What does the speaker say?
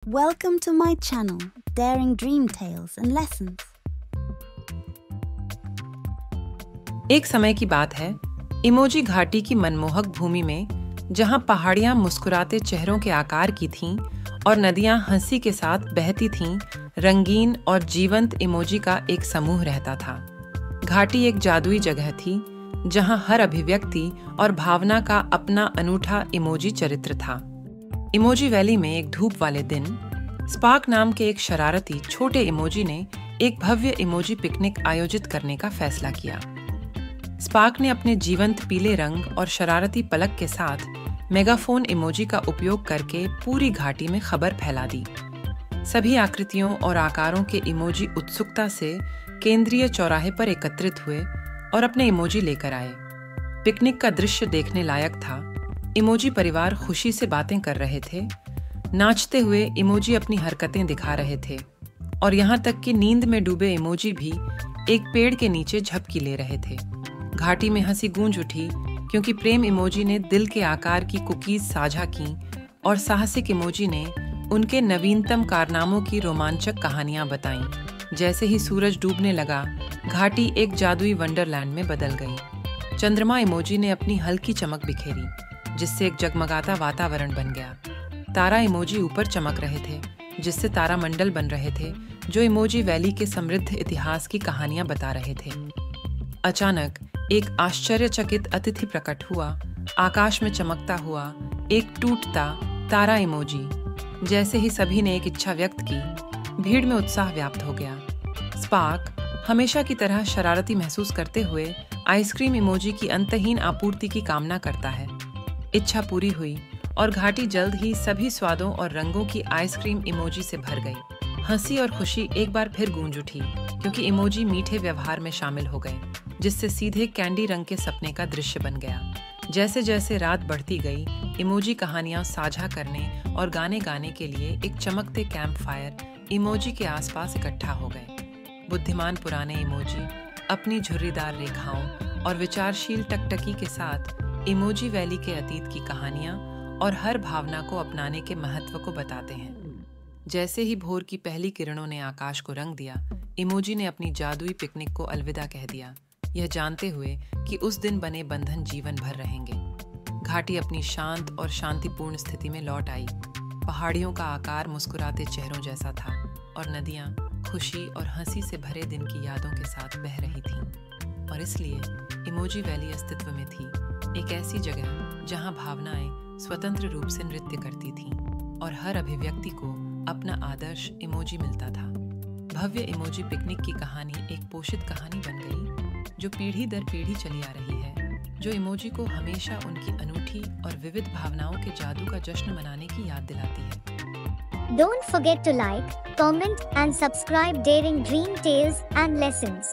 Welcome to my channel, Daring Dream Tales and Lessons. एक समय की बात है, इमोजी घाटी की मनमोहक भूमि में, जहां पहाड़ियां मुस्कुराते चेहरों के आकार की थीं और नदियां हंसी के साथ बहती थीं, रंगीन और जीवंत इमोजी का एक समूह रहता था। घाटी एक जादुई जगह थी, जहां हर अभिव्यक्ति और भावना का अपना अनूठा इमोजी चरित्र था। इमोजी वैली में एक धूप वाले दिन, स्पार्क नाम के एक शरारती छोटे इमोजी ने एक भव्य इमोजी पिकनिक आयोजित करने का फैसला किया। स्पार्क ने अपने जीवंत पीले रंग और शरारती पलक के साथ मेगाफोन इमोजी का उपयोग करके पूरी घाटी में खबर फैला दी। सभी आकृतियों और आकारों के इमोजी उत्सुकता से केंद्रीय चौराहे पर एकत्रित हुए और अपने इमोजी लेकर आए। पिकनिक का दृश्य देखने लायक था। इमोजी परिवार खुशी से बातें कर रहे थे, नाचते हुए इमोजी अपनी हरकतें दिखा रहे थे और यहाँ तक कि नींद में डूबे इमोजी भी एक पेड़ के नीचे झपकी ले रहे थे। घाटी में हंसी गूंज उठी क्योंकि प्रेम इमोजी ने दिल के आकार की कुकीज साझा की और साहसिक इमोजी ने उनके नवीनतम कारनामों की रोमांचक कहानियां बताईं। जैसे ही सूरज डूबने लगा, घाटी एक जादुई वंडरलैंड में बदल गई। चंद्रमा इमोजी ने अपनी हल्की चमक बिखेरी, जिससे एक जगमगाता वातावरण बन गया। तारा इमोजी ऊपर चमक रहे थे, जिससे तारामंडल बन रहे थे, जो इमोजी वैली के समृद्ध इतिहास की कहानियां बता रहे थे। अचानक एक आश्चर्यचकित अतिथि प्रकट हुआ, आकाश में चमकता हुआ एक टूटता तारा इमोजी। जैसे ही सभी ने एक इच्छा व्यक्त की, भीड़ में उत्साह व्याप्त हो गया। स्पार्क हमेशा की तरह शरारती महसूस करते हुए आइसक्रीम इमोजी की अंतहीन आपूर्ति की कामना करता है। इच्छा पूरी हुई और घाटी जल्द ही सभी स्वादों और रंगों की आइसक्रीम इमोजी से भर गई। हंसी और खुशी एक बार फिर गूंज उठी क्योंकि इमोजी मीठे व्यवहार में शामिल हो गए, जिससे सीधे कैंडी रंग के सपने का दृश्य बन गया। जैसे जैसे रात बढ़ती गई, इमोजी कहानियां साझा करने और गाने गाने के लिए एक चमकते कैंप फायर इमोजी के आसपास इकट्ठा हो गए। बुद्धिमान पुराने इमोजी अपनी झुर्रीदार रेखाओं और विचारशील टकटकी के साथ इमोजी वैली के अतीत की कहानियां और हर भावना को अपनाने के महत्व को बताते हैं। जैसे ही भोर की पहली किरणों ने आकाश को रंग दिया, इमोजी ने अपनी जादुई पिकनिक को अलविदा कह दिया, यह जानते हुए कि उस दिन बने बंधन जीवन भर रहेंगे। घाटी अपनी शांत और शांतिपूर्ण स्थिति में लौट आई। पहाड़ियों का आकार मुस्कुराते चेहरों जैसा था और नदियां खुशी और हंसी से भरे दिन की यादों के साथ बह रही थीं। और इसलिए इमोजी वैली अस्तित्व में थी, एक ऐसी जगह जहां भावनाएं स्वतंत्र रूप से नृत्य करती थीं और हर अभिव्यक्ति को अपना आदर्श इमोजी मिलता था। भव्य इमोजी पिकनिक की कहानी एक पोषित कहानी बन गई, जो पीढ़ी दर पीढ़ी चली आ रही है, जो इमोजी को हमेशा उनकी अनूठी और विविध भावनाओं के जादू का जश्न मनाने की याद दिलाती है। Don't forget to like, comment and subscribe Daring Dream Tales and Lessons.